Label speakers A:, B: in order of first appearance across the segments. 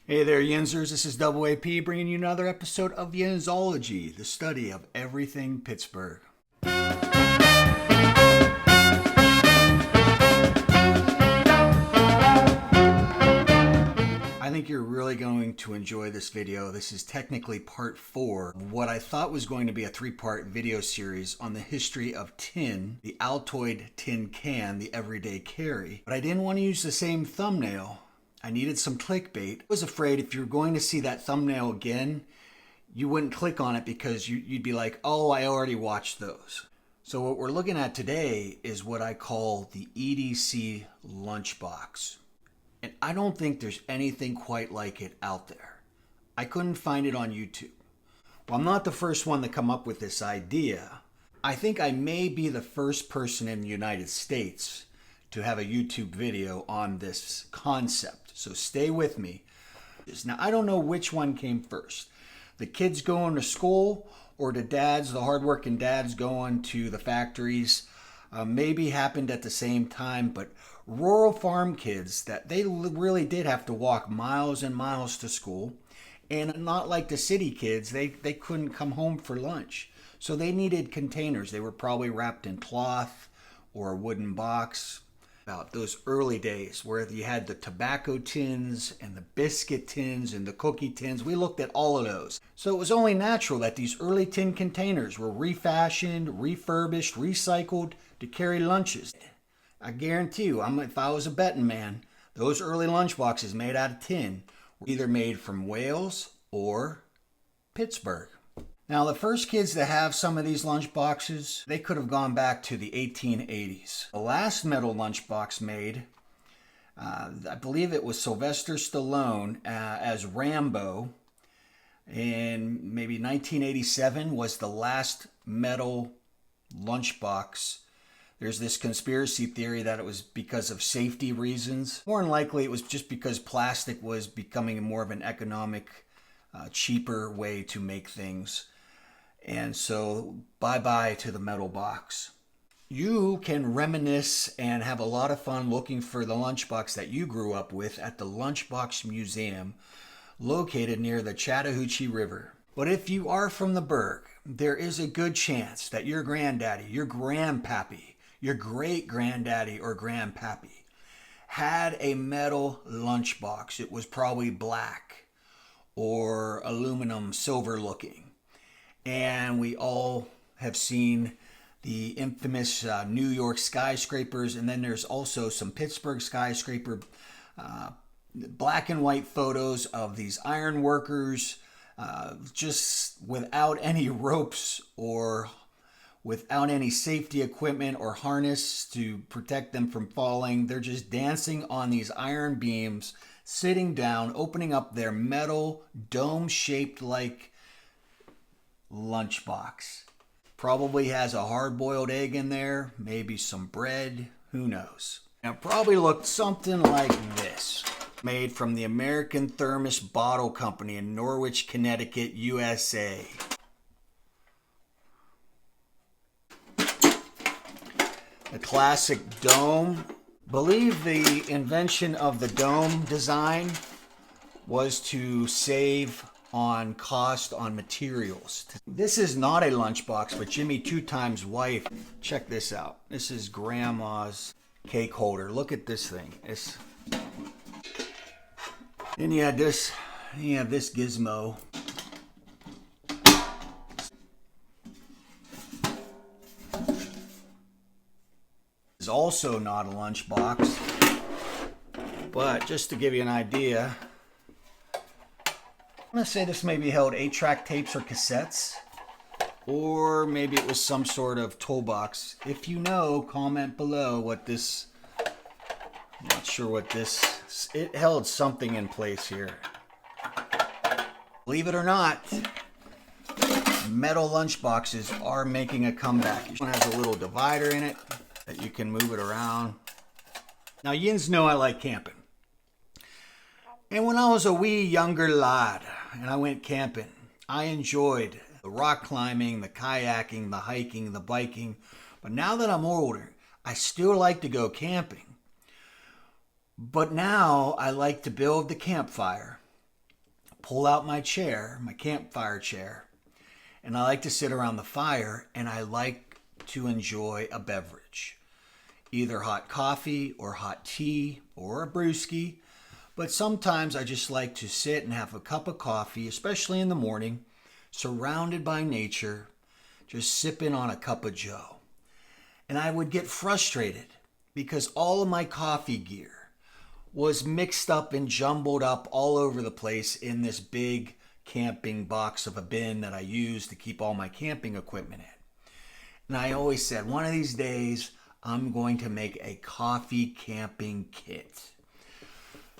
A: Hey there, Yinzers. This is Double A.P bringing you another episode of Yinzology, the study of everything Pittsburgh. I think you're really going to enjoy this video. This is technically part 4 of what I thought was going to be a 3-part video series on the history of tin, the Altoid tin can, the everyday carry. But I didn't want to use the same thumbnail. I needed some clickbait. I was afraid if you're going to see that thumbnail again, you wouldn't click on it because you'd be like, oh, I already watched those. So what we're looking at today is what I call the EDC Lunch Box. And I don't think there's anything quite like it out there. I couldn't find it on YouTube. Well, I'm not the first one to come up with this idea. I think I may be the first person in the United States to have a YouTube video on this concept. So stay with me. Now, I don't know which one came first. The kids going to school or the dads, the hardworking dads going to the factories. Maybe happened at the same time, but rural farm kids that they really did have to walk miles and miles to school. And not like the city kids, they couldn't come home for lunch. So they needed containers. They were probably wrapped in cloth or a wooden box. About those early days where you had the tobacco tins and the biscuit tins and the cookie tins. We looked at all of those. So it was only natural that these early tin containers were refashioned, refurbished, recycled to carry lunches. I guarantee you, if I was a betting man, those early lunch boxes made out of tin were either made from Wales or Pittsburgh. Now, the first kids to have some of these lunch boxes, they could have gone back to the 1880s. The last metal lunch box made, I believe it was Sylvester Stallone as Rambo, in maybe 1987 was the last metal lunch box. There's this conspiracy theory that it was because of safety reasons. More than likely, it was just because plastic was becoming more of an economic, cheaper way to make things. And so, bye-bye to the metal box. You can reminisce and have a lot of fun looking for the lunchbox that you grew up with at the Lunchbox Museum, located near the Chattahoochee River. But if you are from the Burgh, there is a good chance that your granddaddy, your grandpappy, your great-granddaddy or grandpappy had a metal lunchbox. It was probably black or aluminum, silver-looking. And we all have seen the infamous New York skyscrapers, and then there's also some Pittsburgh skyscraper black and white photos of these iron workers just without any ropes or without any safety equipment or harness to protect them from falling. They're just dancing on these iron beams, sitting down, opening up their metal dome-shaped like lunchbox. Probably has a hard-boiled egg in there, maybe some bread, who knows. Now, it probably looked something like this. Made from the American Thermos Bottle Company in Norwich, Connecticut, USA. The classic dome. Believe the invention of the dome design was to save on cost on materials. This is not a lunchbox, but Jimmy Two Times' wife. Check this out. This is Grandma's cake holder. Look at this thing. Then you have this gizmo. It's also not a lunchbox, but just to give you an idea, I'm going to say this maybe held 8-track tapes or cassettes, or maybe it was some sort of toolbox. If you know, comment below what this, I'm not sure what this, it held something in place here. Believe it or not, metal lunchboxes are making a comeback. This one has a little divider in it that you can move it around. Now, Yins know I like camping. And when I was a wee younger lad and I went camping, I enjoyed the rock climbing, the kayaking, the hiking, the biking. But now that I'm older, I still like to go camping. But now I like to build the campfire pull out my chair, my campfire chair, and I like to sit around the fire, and I like to enjoy a beverage. Either hot coffee or hot tea or a brewski. But sometimes I just like to sit and have a cup of coffee, especially in the morning, surrounded by nature, just sipping on a cup of joe. And I would get frustrated because all of my coffee gear was mixed up and jumbled up all over the place in this big camping box of a bin that I use to keep all my camping equipment in. And I always said, one of these days, I'm going to make a coffee camping kit.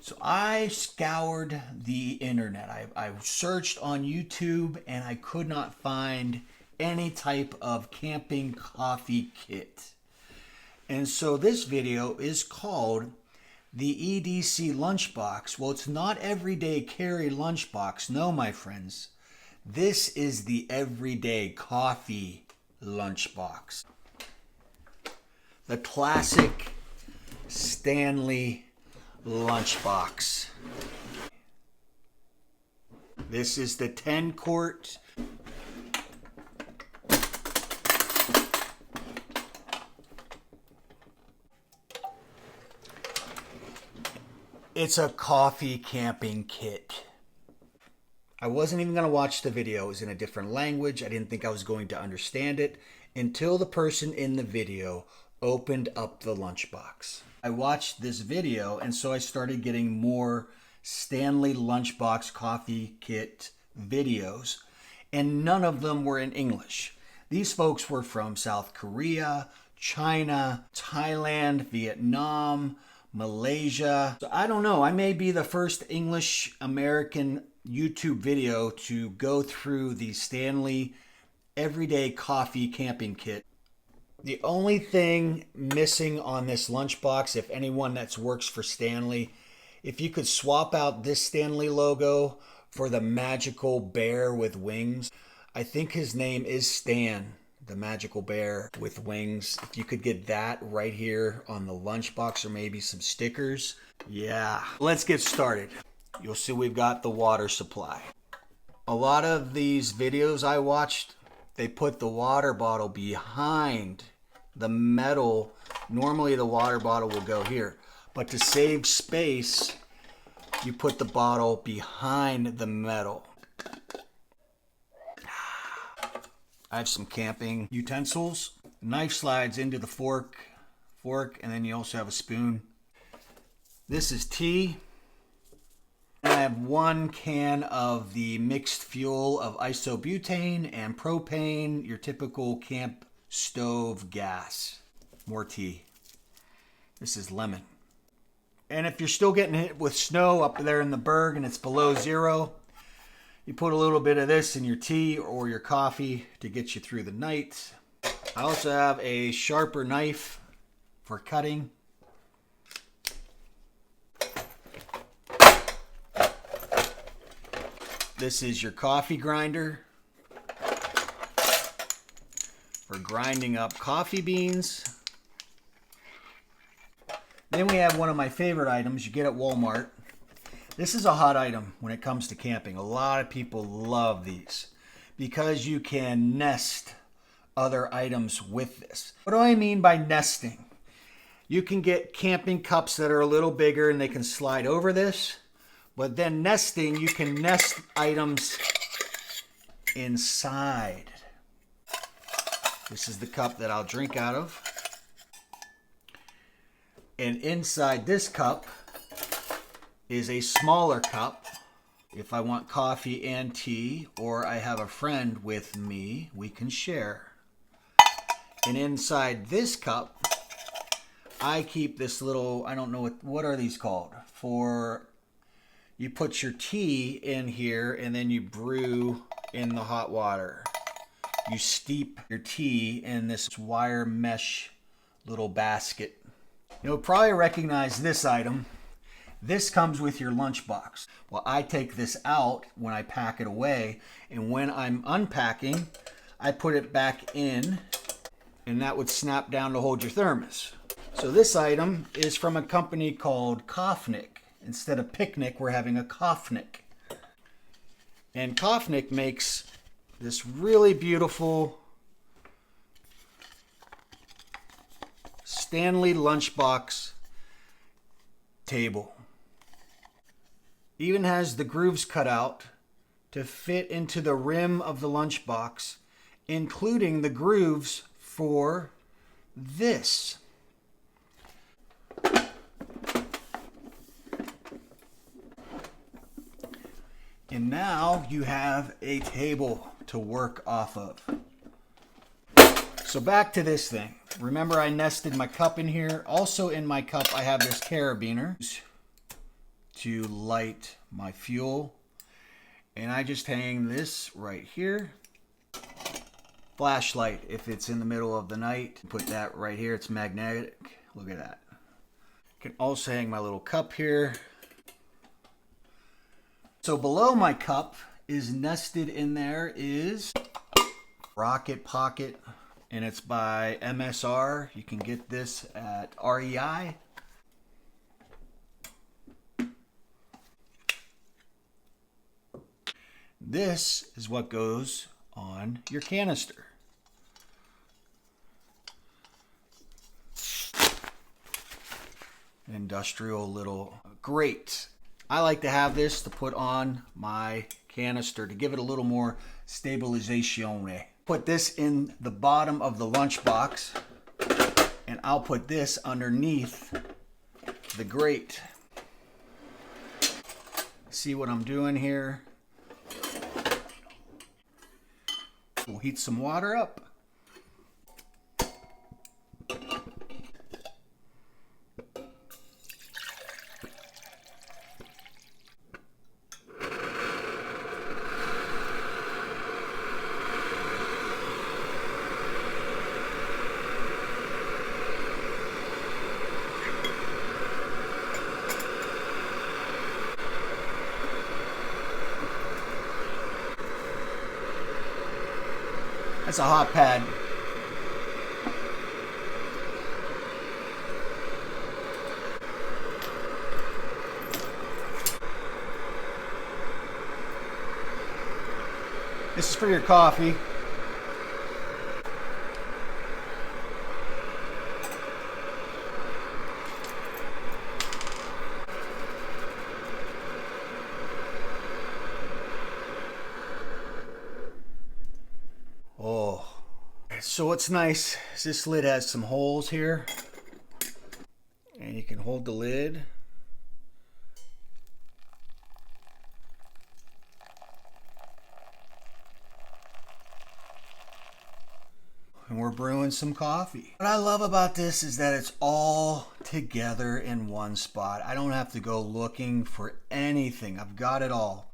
A: So I scoured the internet. I searched on YouTube and I could not find any type of camping coffee kit. And so this video is called the EDC Lunch Box. Well, it's not everyday carry lunch box. No, my friends. This is the everyday coffee lunch box. The classic Stanley Lunch Box. This is the 10-quart. It's a coffee camping kit. I wasn't even going to watch the video. It was in a different language. I didn't think I was going to understand it until the person in the video opened up the lunchbox. I watched this video, and so I started getting more Stanley Lunchbox coffee kit videos, and none of them were in English. These folks were from South Korea, China, Thailand, Vietnam, Malaysia. So I don't know, I may be the first English American YouTube video to go through the Stanley Everyday Coffee Camping Kit. The only thing missing on this lunchbox, if anyone that works for Stanley, if you could swap out this Stanley logo for the magical bear with wings. I think his name is Stan, the magical bear with wings. If you could get that right here on the lunchbox or maybe some stickers. Yeah, let's get started. You'll see we've got the water supply. A lot of these videos I watched, they put the water bottle behind the metal. Normally the water bottle will go here, but to save space, you put the bottle behind the metal. I have some camping utensils. Knife slides into the fork, and then you also have a spoon. This is tea. And I have 1 can of the mixed fuel of isobutane and propane, your typical camp stove gas. More tea. This is lemon. And if you're still getting hit with snow up there in the Berg and it's below 0, you put a little bit of this in your tea or your coffee to get you through the night. I also have a sharper knife for cutting. This is your coffee grinder for grinding up coffee beans. Then we have one of my favorite items you get at Walmart. This is a hot item when it comes to camping. A lot of people love these because you can nest other items with this. What do I mean by nesting? You can get camping cups that are a little bigger and they can slide over this. But then nesting, you can nest items inside. This is the cup that I'll drink out of. And inside this cup is a smaller cup. If I want coffee and tea, or I have a friend with me, we can share. And inside this cup, I keep this little, I don't know what are these called? For, you put your tea in here and then you brew in the hot water. You steep your tea in this wire mesh little basket. You'll probably recognize this item. This comes with your lunchbox. Well, I take this out when I pack it away, and when I'm unpacking, I put it back in, and that would snap down to hold your thermos. So this item is from a company called Coffnic. Instead of picnic, we're having a Coffnic. And Coffnic makes this really beautiful Stanley Lunch Box table. Even has the grooves cut out to fit into the rim of the lunchbox, including the grooves for this. And now you have a table to work off of. So back to this thing. Remember, I nested my cup in here. Also in my cup, I have this carabiner to light my fuel. And I just hang this right here. Flashlight if it's in the middle of the night. Put that right here. It's magnetic. Look at that. I can also hang my little cup here. So below my cup is nested in there is Rocket Pocket. And it's by MSR. You can get this at REI. This is what goes on your canister. Industrial little grate. I like to have this to put on my canister to give it a little more stabilization. Put this in the bottom of the lunchbox, and I'll put this underneath the grate. See what I'm doing here? We'll heat some water up. That's a hot pad. This is for your coffee. Oh, so what's nice is this lid has some holes here, and you can hold the lid. And we're brewing some coffee. What I love about this is that it's all together in one spot. I don't have to go looking for anything. I've got it all.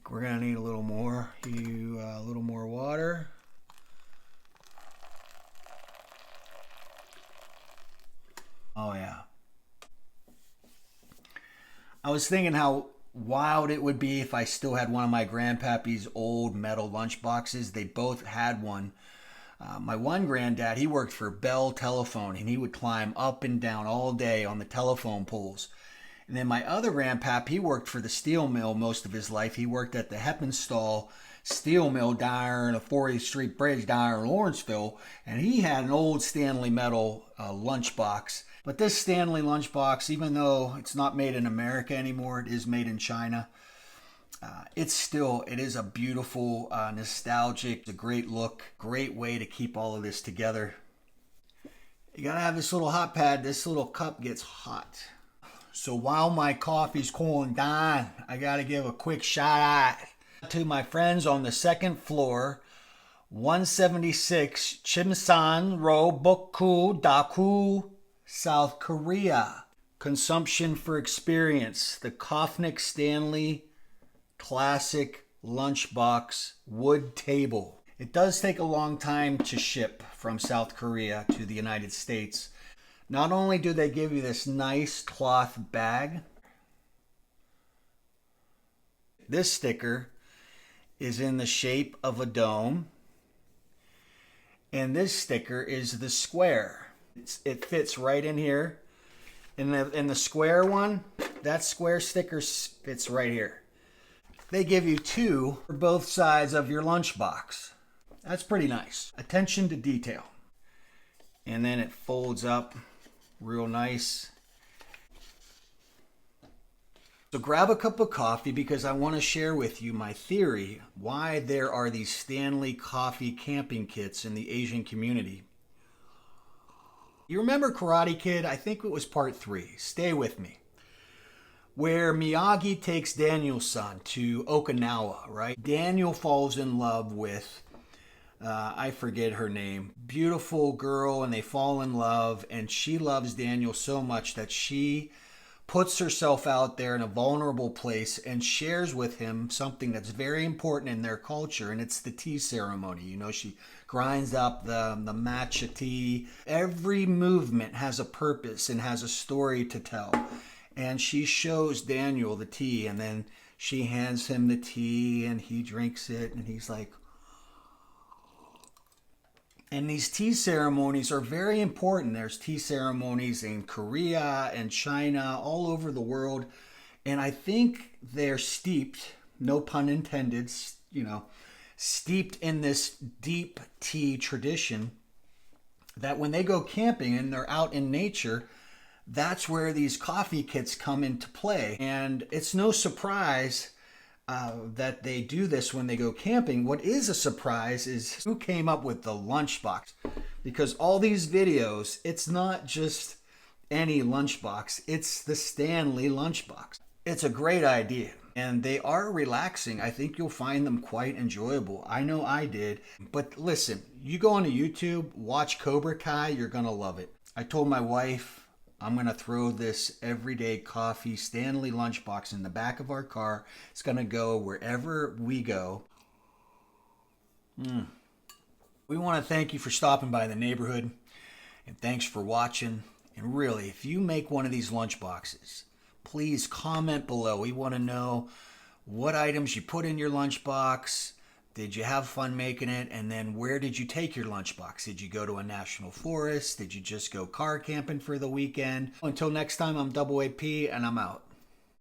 A: We're gonna need a little more. A little more water. Oh yeah. I was thinking how wild it would be if I still had one of my grandpappy's old metal lunch boxes. They both had one. My one granddad, he worked for Bell Telephone, and he would climb up and down all day on the telephone poles. And then my other grandpap, he worked for the steel mill most of his life. He worked at the Heppenstall steel mill down in the 40th Street Bridge down in Lawrenceville, and he had an old Stanley metal lunch box. But this Stanley lunch box, even though it's not made in America anymore, it is made in China. It is a beautiful, nostalgic, a great look, great way to keep all of this together. You gotta have this little hot pad. This little cup gets hot. So while my coffee's cooling down, I gotta give a quick shout out to my friends on the second floor, 176 Chimsan Road, Bokku, Daku, South Korea. Consumption for experience. The Coffnic Stanley Classic Lunchbox wood table. It does take a long time to ship from South Korea to the United States. Not only do they give you this nice cloth bag, this sticker is in the shape of a dome, and this sticker is the square. It fits right in here. In the square one, that square sticker fits right here. They give you 2 for both sides of your lunchbox. That's pretty nice. Attention to detail. And then it folds up real nice. So grab a cup of coffee because I want to share with you my theory why there are these Stanley coffee camping kits in the Asian community. You remember Karate Kid? I think it was part 3. Stay with me. Where Miyagi takes Daniel's son to Okinawa, right? Daniel falls in love with, I forget her name, beautiful girl, and they fall in love, and she loves Daniel so much that she puts herself out there in a vulnerable place and shares with him something that's very important in their culture, and it's the tea ceremony. You know, she grinds up the matcha tea. Every movement has a purpose and has a story to tell. And she shows Daniel the tea, and then she hands him the tea, and he drinks it, and he's like... And these tea ceremonies are very important. There's tea ceremonies in Korea and China, all over the world. And I think they're steeped, no pun intended, you know, steeped in this deep tea tradition that when they go camping and they're out in nature, that's where these coffee kits come into play. And it's no surprise that they do this when they go camping. What is a surprise is who came up with the lunchbox, because all these videos, it's not just any lunchbox, it's the Stanley Lunchbox. It's a great idea, and they are relaxing. I think you'll find them quite enjoyable. I know I did. But listen, you go onto YouTube, watch Cobra Kai, you're gonna love it. I told my wife I'm going to throw this everyday coffee Stanley Lunchbox in the back of our car. It's going to go wherever we go. We want to thank you for stopping by the neighborhood, and thanks for watching. And really, if you make one of these lunchboxes, please comment below. We want to know what items you put in your lunchbox. Did you have fun making it? And then where did you take your lunchbox? Did you go to a national forest? Did you just go car camping for the weekend? Until next time, I'm Double A.P, and I'm out.